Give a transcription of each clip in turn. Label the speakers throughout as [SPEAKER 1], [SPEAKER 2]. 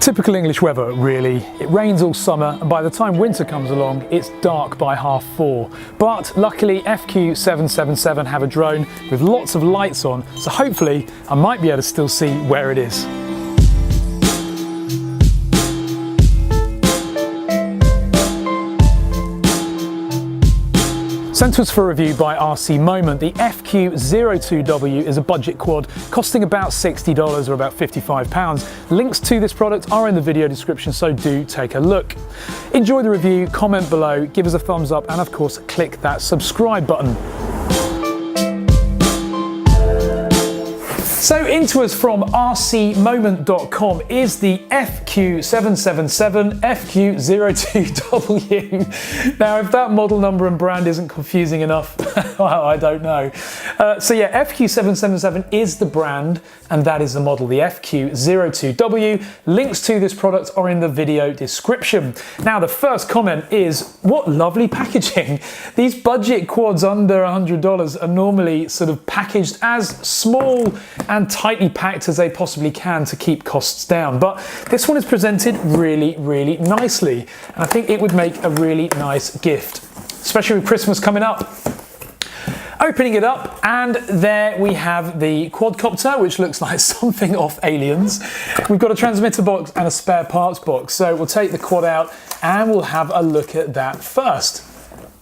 [SPEAKER 1] Typical English weather, really. It rains all summer, and by the time winter comes along, it's dark by 4:30. But luckily, FQ0777 have a drone with lots of lights on, so hopefully I might be able to still see where it is. Sent to us for review by RC Moment, the FQ02W is a budget quad costing about $60 or about £55. Links to this product are in the video description, so do take a look. Enjoy the review, comment below, give us a thumbs up, and of course click that subscribe button. So into us from rcmoment.com is the FQ777 FQ02W. Now, if that model number and brand isn't confusing enough, well, I don't know. So yeah, FQ777 is the brand and that is the model, the FQ02W. Links to this product are in the video description. Now, the first comment is, what lovely packaging. These budget quads under $100 are normally sort of packaged as small and tightly packed as they possibly can to keep costs down. But this one is presented really, really nicely. And I think it would make a really nice gift, especially with Christmas coming up. Opening it up, and there we have the quadcopter, which looks like something off Aliens. We've got a transmitter box and a spare parts box. So we'll take the quad out and we'll have a look at that first.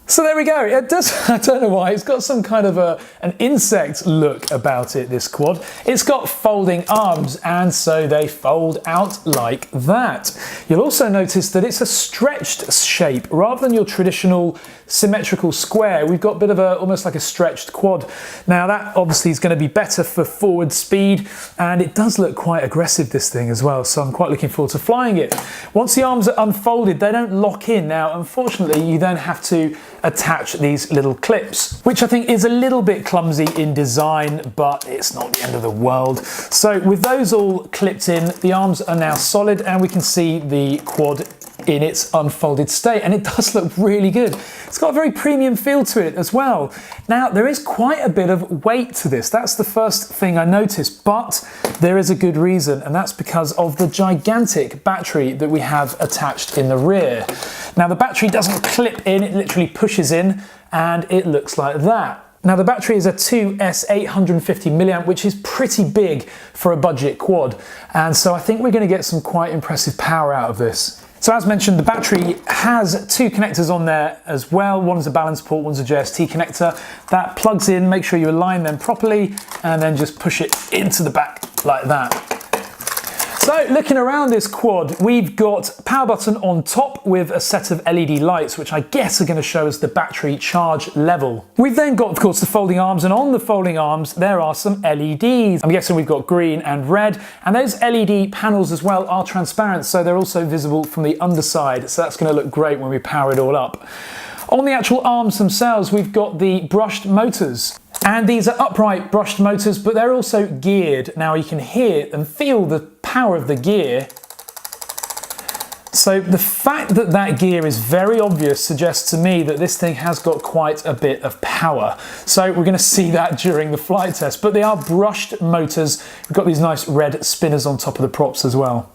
[SPEAKER 1] So there we go. It does, I don't know why, it's got some kind of an insect look about it, this quad. It's got folding arms, and so they fold out like that. You'll also notice that it's a stretched shape rather than your traditional symmetrical square. We've got a bit of almost like a stretched quad. Now that obviously is going to be better for forward speed, and it does look quite aggressive, this thing as well, so I'm quite looking forward to flying it. Once the arms are unfolded, they don't lock in. Now, unfortunately, you then have to attach these little clips, which I think is a little bit clumsy in design, but it's not the end of the world. So with those all clipped in, the arms are now solid, and we can see the quad in its unfolded state, and it does look really good. It's got a very premium feel to it as well. Now, there is quite a bit of weight to this. That's the first thing I noticed, but there is a good reason, and that's because of the gigantic battery that we have attached in the rear. Now, the battery doesn't clip in, it literally pushes in, and it looks like that. Now, the battery is a 2S 850 milliamp, which is pretty big for a budget quad, and so I think we're going to get some quite impressive power out of this. So as mentioned, the battery has two connectors on there as well. One's a balance port, one's a JST connector. That plugs in, make sure you align them properly, and then just push it into the back like that. So looking around this quad, we've got a power button on top with a set of LED lights, which I guess are going to show us the battery charge level. We've then got, of course, the folding arms, and on the folding arms, there are some LEDs. I'm guessing we've got green and red, and those LED panels as well are transparent, so they're also visible from the underside. So that's going to look great when we power it all up. On the actual arms themselves, we've got the brushed motors. And these are upright brushed motors, but they're also geared. Now you can hear and feel the power of the gear. So the fact that that gear is very obvious suggests to me that this thing has got quite a bit of power. So we're going to see that during the flight test, but they are brushed motors. We've got these nice red spinners on top of the props as well.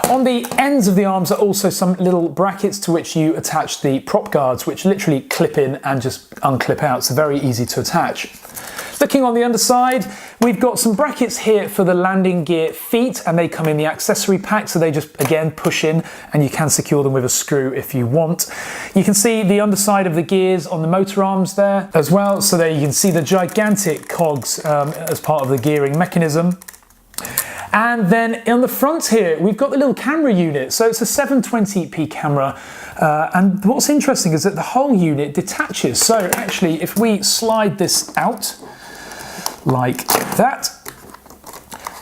[SPEAKER 1] On the ends of the arms are also some little brackets to which you attach the prop guards, which literally clip in and just unclip out, so very easy to attach. Looking on the underside, we've got some brackets here for the landing gear feet, and they come in the accessory pack, so they just, again, push in, and you can secure them with a screw if you want. You can see the underside of the gears on the motor arms there as well, so there you can see the gigantic cogs as part of the gearing mechanism. And then on the front here, we've got the little camera unit. So it's a 720p camera. And what's interesting is that the whole unit detaches. So actually, if we slide this out like that,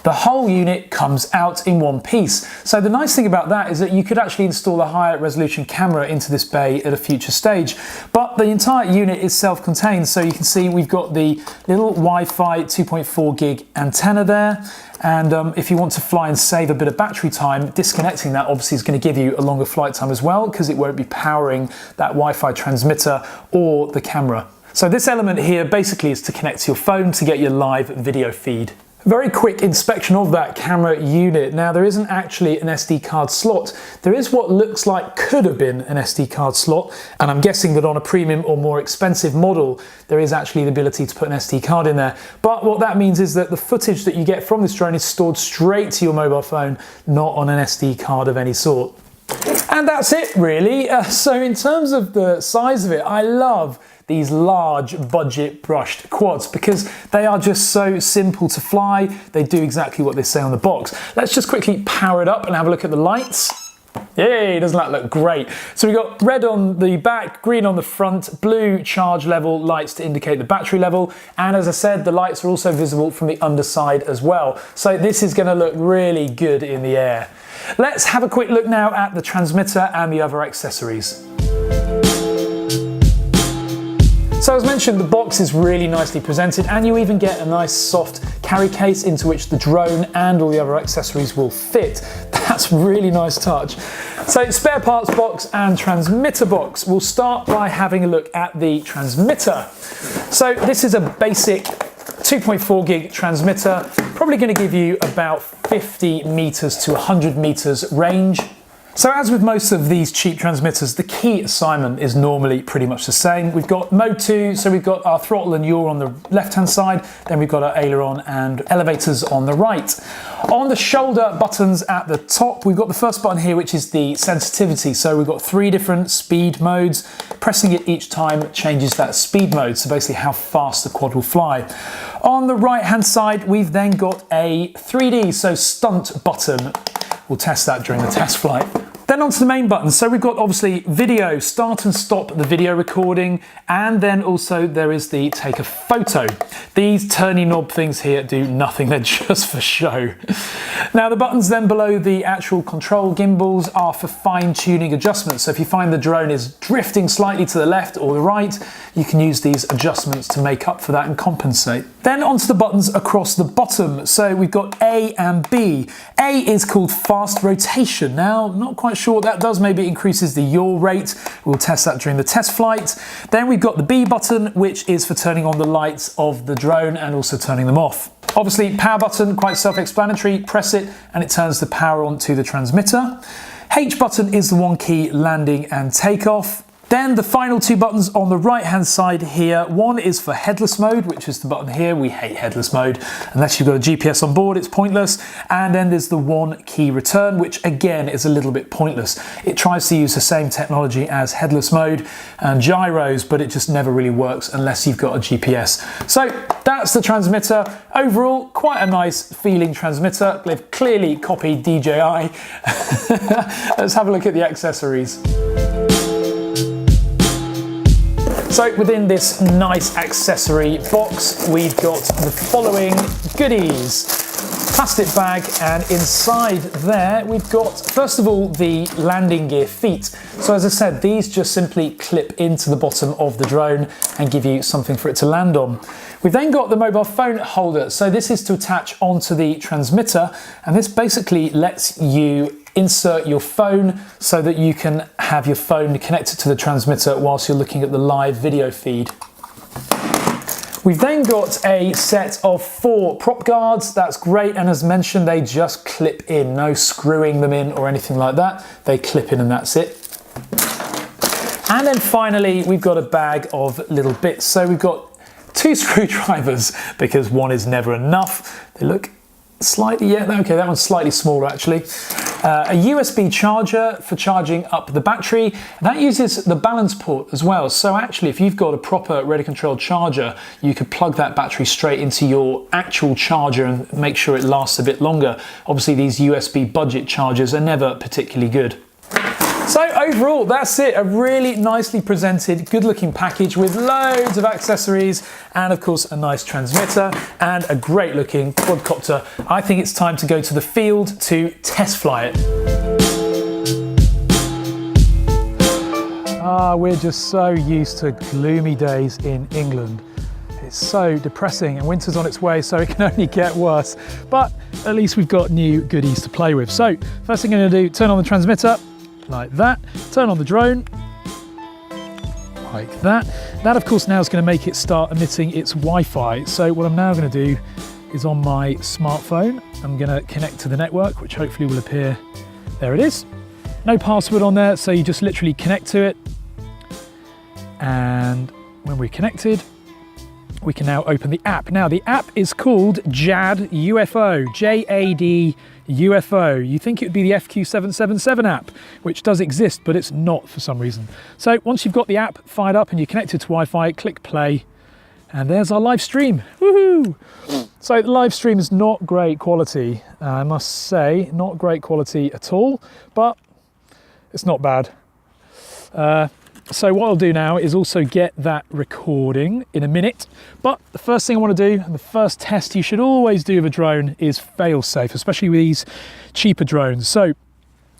[SPEAKER 1] the whole unit comes out in one piece. So the nice thing about that is that you could actually install a higher resolution camera into this bay at a future stage. But the entire unit is self-contained. So you can see we've got the little Wi-Fi 2.4 gig antenna there. And if you want to fly and save a bit of battery time, disconnecting that obviously is going to give you a longer flight time as well, because it won't be powering that Wi-Fi transmitter or the camera. So this element here basically is to connect to your phone to get your live video feed. Very quick inspection of that camera unit. Now, there isn't actually an SD card slot. There is what looks like could have been an SD card slot, and I'm guessing that on a premium or more expensive model, there is actually the ability to put an SD card in there. But what that means is that the footage that you get from this drone is stored straight to your mobile phone, not on an SD card of any sort. And that's it, really. So in terms of the size of it, I love these large budget brushed quads because they are just so simple to fly. They do exactly what they say on the box. Let's just quickly power it up and have a look at the lights. Yay, doesn't that look great? So we've got red on the back, green on the front, blue charge level lights to indicate the battery level. And as I said, the lights are also visible from the underside as well. So this is going to look really good in the air. Let's have a quick look now at the transmitter and the other accessories. So as mentioned, the box is really nicely presented, and you even get a nice soft carry case into which the drone and all the other accessories will fit. That's a really nice touch. So spare parts box and transmitter box. We'll start by having a look at the transmitter. So this is a basic 2.4 gig transmitter, probably going to give you about 50 meters to 100 meters range. So as with most of these cheap transmitters, the key assignment is normally pretty much the same. We've got mode 2, so we've got our throttle and yaw on the left-hand side, then we've got our aileron and elevators on the right. On the shoulder buttons at the top, we've got the first button here, which is the sensitivity. So we've got 3 different speed modes. Pressing it each time changes that speed mode, so basically how fast the quad will fly. On the right-hand side, we've then got a 3D, so stunt button. We'll test that during the test flight. Then onto the main buttons. So we've got obviously video, start and stop the video recording, and then also there is the take a photo. These turny knob things here do nothing, they're just for show. Now the buttons then below the actual control gimbals are for fine-tuning adjustments. So if you find the drone is drifting slightly to the left or the right, you can use these adjustments to make up for that and compensate. Then onto the buttons across the bottom. So we've got A and B. A is called fast rotation. Now, not quite sure what that does. Maybe it increases the yaw rate. We'll test that during the test flight. Then we've got the B button, which is for turning on the lights of the drone and also turning them off. Obviously, power button, quite self-explanatory. Press it and it turns the power on to the transmitter. H button is the one key landing and takeoff. Then the final 2 buttons on the right hand side here. One is for headless mode, which is the button here. We hate headless mode. Unless you've got a GPS on board, it's pointless. And then there's the one key return, which again is a little bit pointless. It tries to use the same technology as headless mode and gyros, but it just never really works unless you've got a GPS. So that's the transmitter. Overall, quite a nice feeling transmitter. They've clearly copied DJI. Let's have a look at the accessories. So within this nice accessory box, we've got the following goodies. Plastic bag, and inside there we've got, first of all, the landing gear feet. So as I said, these just simply clip into the bottom of the drone and give you something for it to land on. We've then got the mobile phone holder. So this is to attach onto the transmitter, and this basically lets you insert your phone so that you can have your phone connected to the transmitter whilst you're looking at the live video feed. We've then got a set of 4 prop guards. That's great, and as mentioned, they just clip in, no screwing them in or anything like that. They clip in and that's it. And then finally, we've got a bag of little bits. So we've got 2 screwdrivers because one is never enough. They look slightly, yeah, okay, that one's slightly smaller actually. A USB charger for charging up the battery. That uses the balance port as well. So actually, if you've got a proper ready controlled charger, you could plug that battery straight into your actual charger and make sure it lasts a bit longer. Obviously, these USB budget chargers are never particularly good. So overall, that's it. A really nicely presented, good looking package with loads of accessories and of course a nice transmitter and a great looking quadcopter. I think it's time to go to the field to test fly it. We're just so used to gloomy days in England. It's so depressing and winter's on its way, so it can only get worse. But at least we've got new goodies to play with. So first thing I'm going to do, turn on the transmitter. Like that, turn on the drone, like that. That of course now is going to make it start emitting its Wi-Fi. So what I'm now going to do is on my smartphone. I'm going to connect to the network, which hopefully will appear. There it is. No password on there, so you just literally connect to it. And when we're connected, we can now open the app. Now the app is called JAD UFO, J-A-D UFO. You think it would be the FQ777 app, which does exist, but it's not for some reason. So once you've got the app fired up and you're connected to Wi-Fi, click play, and there's our live stream. Woohoo! So the live stream is not great quality, I must say, not great quality at all, but it's not bad. So what I'll do now is also get that recording in a minute. But the first thing I want to do, and the first test you should always do of a drone, is fail-safe, especially with these cheaper drones. So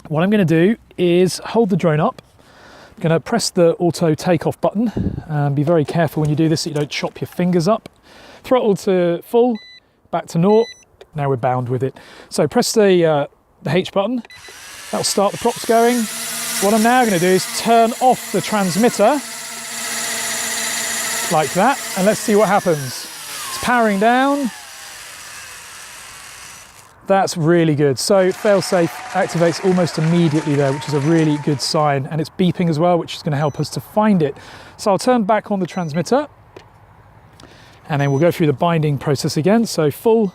[SPEAKER 1] what I'm going to do is hold the drone up. I'm going to press the auto takeoff button. Be very careful when you do this so you don't chop your fingers up. Throttle to full, back to naught. Now we're bound with it. So press the H button. That'll start the props going. What I'm now going to do is turn off the transmitter like that, and let's see what happens. It's powering down. That's really good. So Failsafe activates almost immediately there, which is a really good sign, and it's beeping as well, which is going to help us to find it. So I'll turn back on the transmitter, and then we'll go through the binding process again. So full.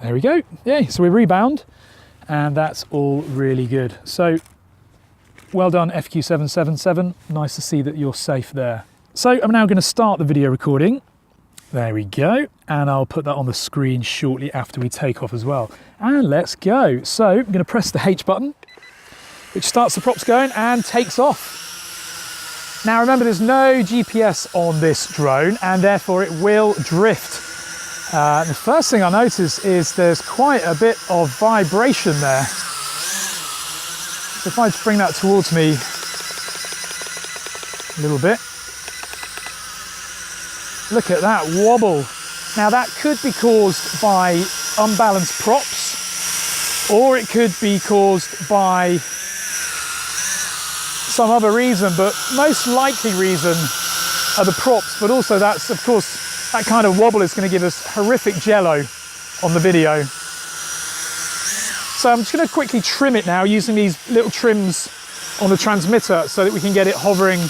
[SPEAKER 1] There we go. Yay, so we rebound. And that's all really good. So well done, FQ777. Nice to see that you're safe there. So I'm now going to start the video recording. There we go. And I'll put that on the screen shortly after we take off as well. And let's go. So I'm going to press the H button, which starts the props going and takes off. Now remember, there's no GPS on this drone and therefore it will drift. The first thing I notice is there's quite a bit of vibration there. So if I just bring that towards me a little bit, look at that wobble. Now that could be caused by unbalanced props, or it could be caused by some other reason, but most likely reason are the props, but also that's, of course, that kind of wobble is going to give us horrific jello on the video. So I'm just going to quickly trim it now using these little trims on the transmitter so that we can get it hovering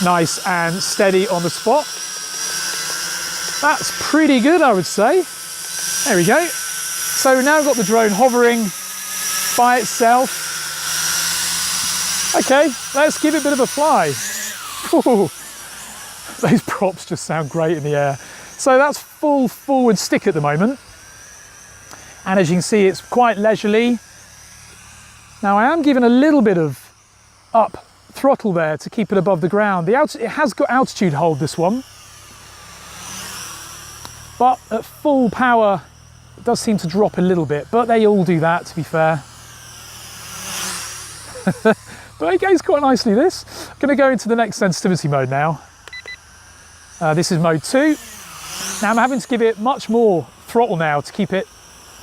[SPEAKER 1] nice and steady on the spot. That's pretty good, I would say. There we go. So we've now got the drone hovering by itself. Okay, let's give it a bit of a fly. Ooh. Those props just sound great in the air. So that's full forward stick at the moment. And as you can see, it's quite leisurely. Now I am giving a little bit of up throttle there to keep it above the ground. It has got altitude hold, this one. But at full power, it does seem to drop a little bit, but they all do that, to be fair. But it goes quite nicely, this. I'm gonna go into the next sensitivity mode now. This is mode 2. Now I'm having to give it much more throttle now to keep it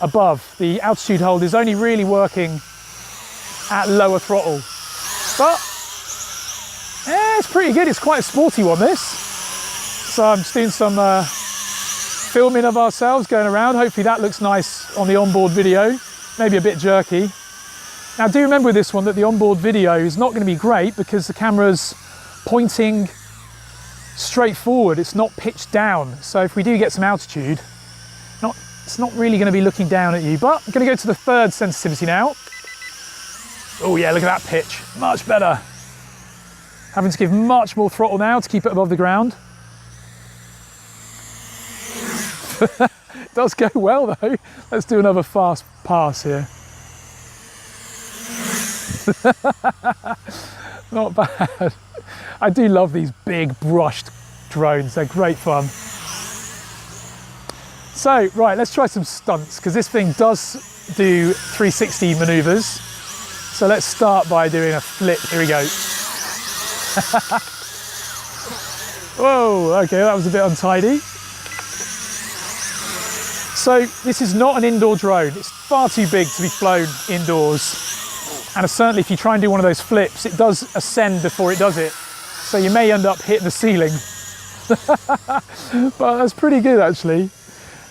[SPEAKER 1] above. The altitude hold is only really working at lower throttle. But yeah, it's pretty good. It's quite a sporty one, this. So I'm just doing some filming of ourselves going around. Hopefully that looks nice on the onboard video. Maybe a bit jerky. Now do remember with this one that the onboard video is not going to be great because the camera's pointing straight forward, it's not pitched down. So if we do get some altitude, it's not really going to be looking down at you. But I'm going to go to the third sensitivity now. Oh yeah, look at that pitch, much better. Having to give much more throttle now to keep it above the ground. It does go well though. Let's do another fast pass here. Not bad. I do love these big brushed drones, they're great fun. So, right, let's try some stunts, because this thing does do 360 maneuvers. So let's start by doing a flip. Here we go. Whoa, okay, that was a bit untidy. So this is not an indoor drone. It's far too big to be flown indoors. And certainly if you try and do one of those flips, it does ascend before it does it. So you may end up hitting the ceiling. But that's pretty good actually.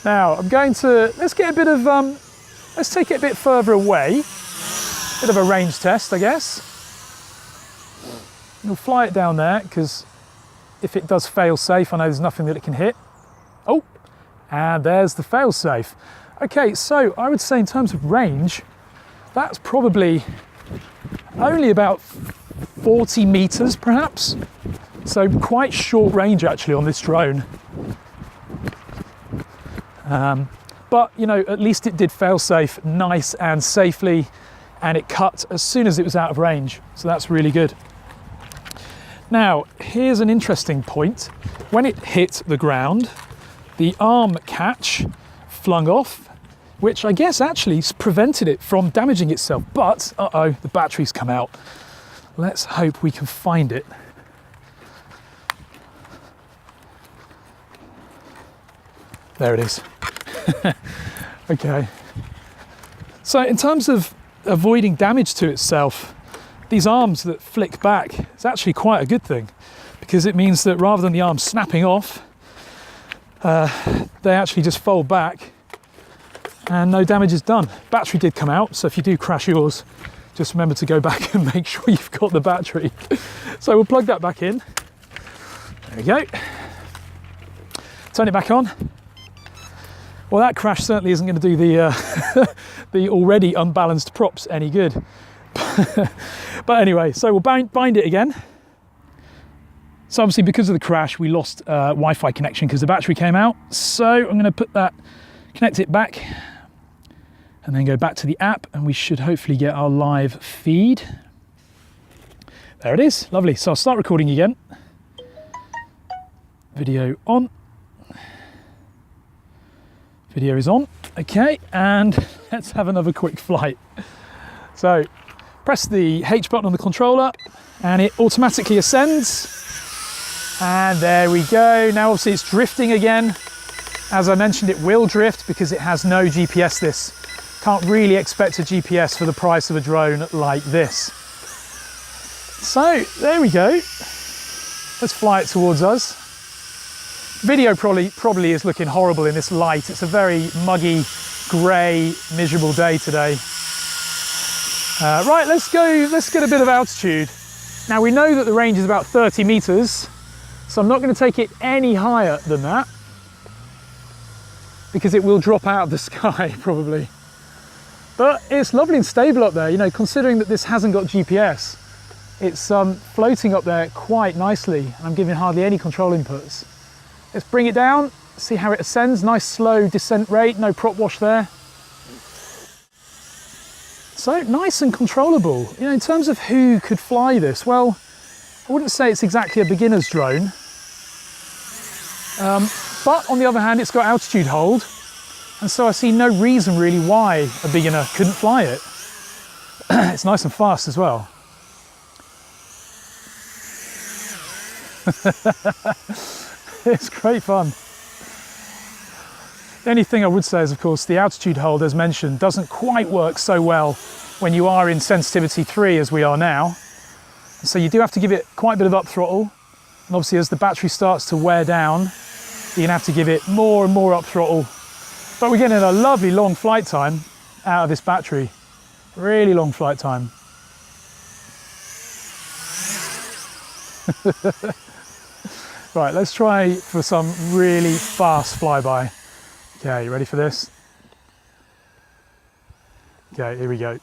[SPEAKER 1] Now I'm going to, let's get a bit of, let's take it a bit further away. Bit of a range test, I guess. We'll fly it down there, because if it does fail safe, I know there's nothing that it can hit. Oh, and there's the fail safe. Okay, so I would say in terms of range, that's probably only about 40 meters perhaps. So quite short range actually on this drone. But you know, at least it did fail safe nice and safely, and it cut as soon as it was out of range. So that's really good. Now, here's an interesting point. When it hit the ground, the arm catch flung off, which I guess actually prevented it from damaging itself. But, uh-oh, the battery's come out. Let's hope we can find it. There it is. Okay. So in terms of avoiding damage to itself, these arms that flick back, it's actually quite a good thing, because it means that rather than the arms snapping off, they actually just fold back and no damage is done. Battery did come out, so if you do crash yours, just remember to go back and make sure you've got the battery. So we'll plug that back in. There we go. Turn it back on. Well, that crash certainly isn't going to do the the already unbalanced props any good. But anyway, so we'll bind it again. So obviously because of the crash, we lost Wi-Fi connection because the battery came out. So I'm going to connect it back and then go back to the app, and we should hopefully get our live feed. There it is, lovely. So I'll start recording again. Video on. Video is on. Okay, and let's have another quick flight. So press the H button on the controller and it automatically ascends. And there we go. Now obviously it's drifting again. As I mentioned, it will drift because it has no GPS. This can't really expect a GPS for the price of a drone like this. So there we go. Let's fly it towards us. Video probably is looking horrible in this light. It's a very muggy, grey, miserable day today. Right, let's get a bit of altitude. Now we know that the range is about 30 meters, so I'm not going to take it any higher than that, because it will drop out of the sky probably. But it's lovely and stable up there, you know, considering that this hasn't got GPS. It's floating up there quite nicely, and I'm giving hardly any control inputs. Let's bring it down, see how it ascends. Nice slow descent rate, no prop wash there. So nice and controllable. You know, in terms of who could fly this, well, I wouldn't say it's exactly a beginner's drone. But on the other hand, it's got altitude hold. And so I see no reason really why a beginner couldn't fly it. It's nice and fast as well. It's great fun. The only thing I would say is, of course, the altitude hold, as mentioned, doesn't quite work so well when you are in sensitivity 3 as we are now. So you do have to give it quite a bit of up throttle. And obviously as the battery starts to wear down, you're gonna have to give it more and more up throttle. But we're getting a lovely long flight time out of this battery. Really long flight time. Right, let's try for some really fast flyby. Okay, you ready for this? Okay, here we go.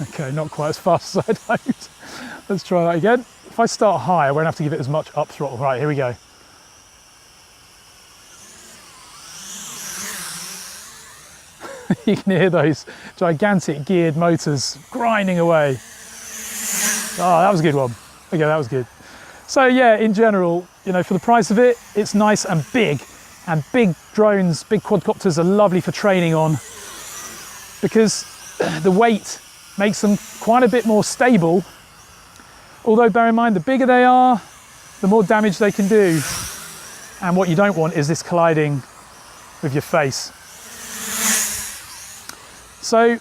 [SPEAKER 1] Okay, not quite as fast as I'd hoped. Let's try that again. If I start high, I won't have to give it as much up throttle. Right, here we go. You can hear those gigantic geared motors grinding away. Oh, that was a good one. Okay, that was good. So yeah, in general, you know, for the price of it, it's nice and big drones, big quadcopters are lovely for training on, because the weight makes them quite a bit more stable. Although bear in mind, the bigger they are, the more damage they can do. And what you don't want is this colliding with your face. So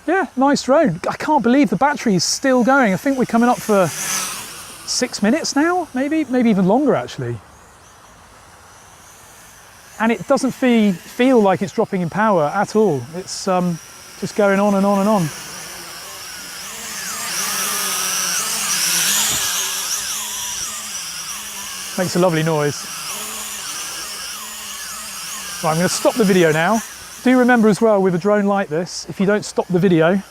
[SPEAKER 1] yeah, nice drone. I can't believe the battery is still going. I think we're coming up for 6 minutes now, maybe even longer actually. And it doesn't feel like it's dropping in power at all. It's just going on and on and on. Makes a lovely noise. Right, I'm going to stop the video now. Do remember as well with a drone like this, if you don't stop the video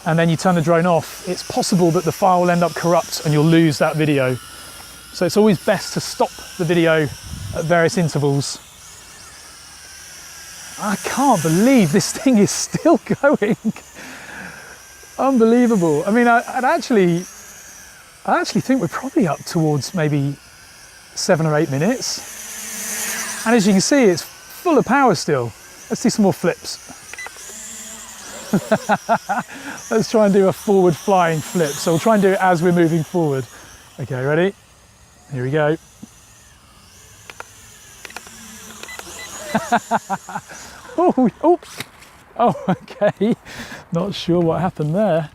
[SPEAKER 1] and then you turn the drone off, it's possible that the file will end up corrupt and you'll lose that video. So it's always best to stop the video at various intervals. I can't believe this thing is still going. Unbelievable. I mean, I actually think we're probably up towards maybe 7 or 8 minutes. And as you can see, it's full of power still. Let's do some more flips. Let's try and do a forward flying flip. So we'll try and do it as we're moving forward. Okay, ready? Here we go. Oh, okay. Not sure what happened there,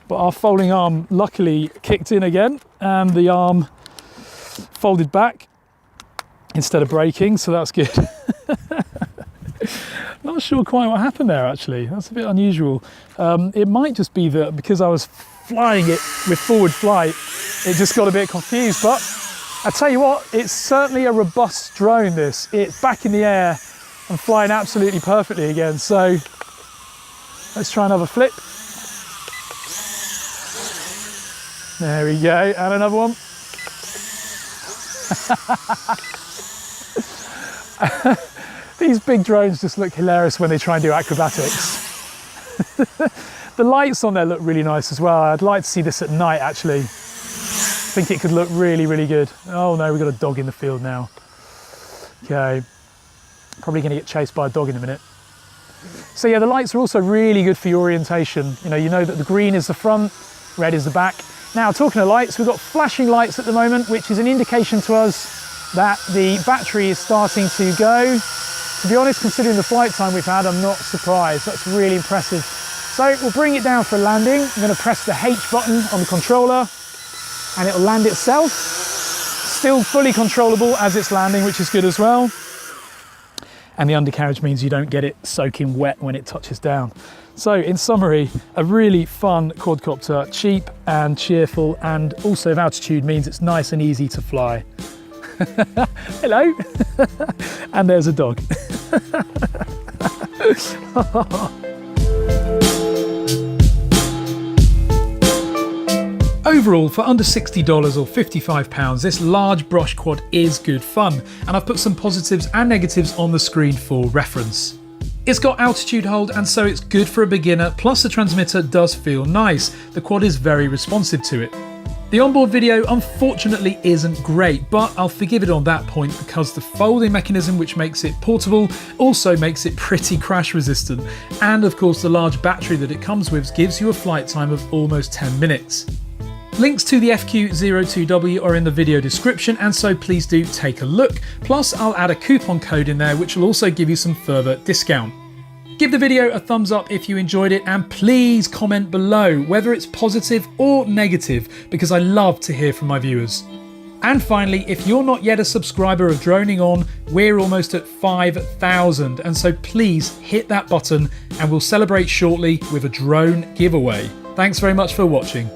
[SPEAKER 1] but our folding arm luckily kicked in again and the arm folded back instead of breaking, so that's good. Not sure quite what happened there actually. That's a bit unusual. It might just be that because I was flying it with forward flight, it just got a bit confused, but I tell you what, it's certainly a robust drone this. It's back in the air and flying absolutely perfectly again. So let's try another flip. There we go, and another one. These big drones just look hilarious when they try and do acrobatics. The lights on there look really nice as well. I'd like to see this at night actually. I think it could look really, really good. Oh no, we've got a dog in the field now. Okay, probably gonna get chased by a dog in a minute. So yeah, the lights are also really good for your orientation. You know that the green is the front, red is the back. Now, talking of lights, we've got flashing lights at the moment, which is an indication to us that the battery is starting to go. To be honest, considering the flight time we've had, I'm not surprised. That's really impressive. So we'll bring it down for a landing. I'm going to press the H button on the controller and it'll land itself. Still fully controllable as it's landing, which is good as well. And the undercarriage means you don't get it soaking wet when it touches down. So in summary, a really fun quadcopter, cheap and cheerful, and also of altitude means it's nice and easy to fly. Hello. And there's a dog. Overall, for under $60 or £55, this large brush quad is good fun, and I've put some positives and negatives on the screen for reference. It's got altitude hold, and so it's good for a beginner, plus the transmitter does feel nice. The quad is very responsive to it. The onboard video unfortunately isn't great, but I'll forgive it on that point because the folding mechanism, which makes it portable, also makes it pretty crash resistant. And of course the large battery that it comes with gives you a flight time of almost 10 minutes. Links to the FQ02W are in the video description, and so please do take a look. Plus I'll add a coupon code in there which will also give you some further discount. Give the video a thumbs up if you enjoyed it, and please comment below whether it's positive or negative, because I love to hear from my viewers. And finally, if you're not yet a subscriber of DroningON, we're almost at 5,000, and so please hit that button and we'll celebrate shortly with a drone giveaway. Thanks very much for watching.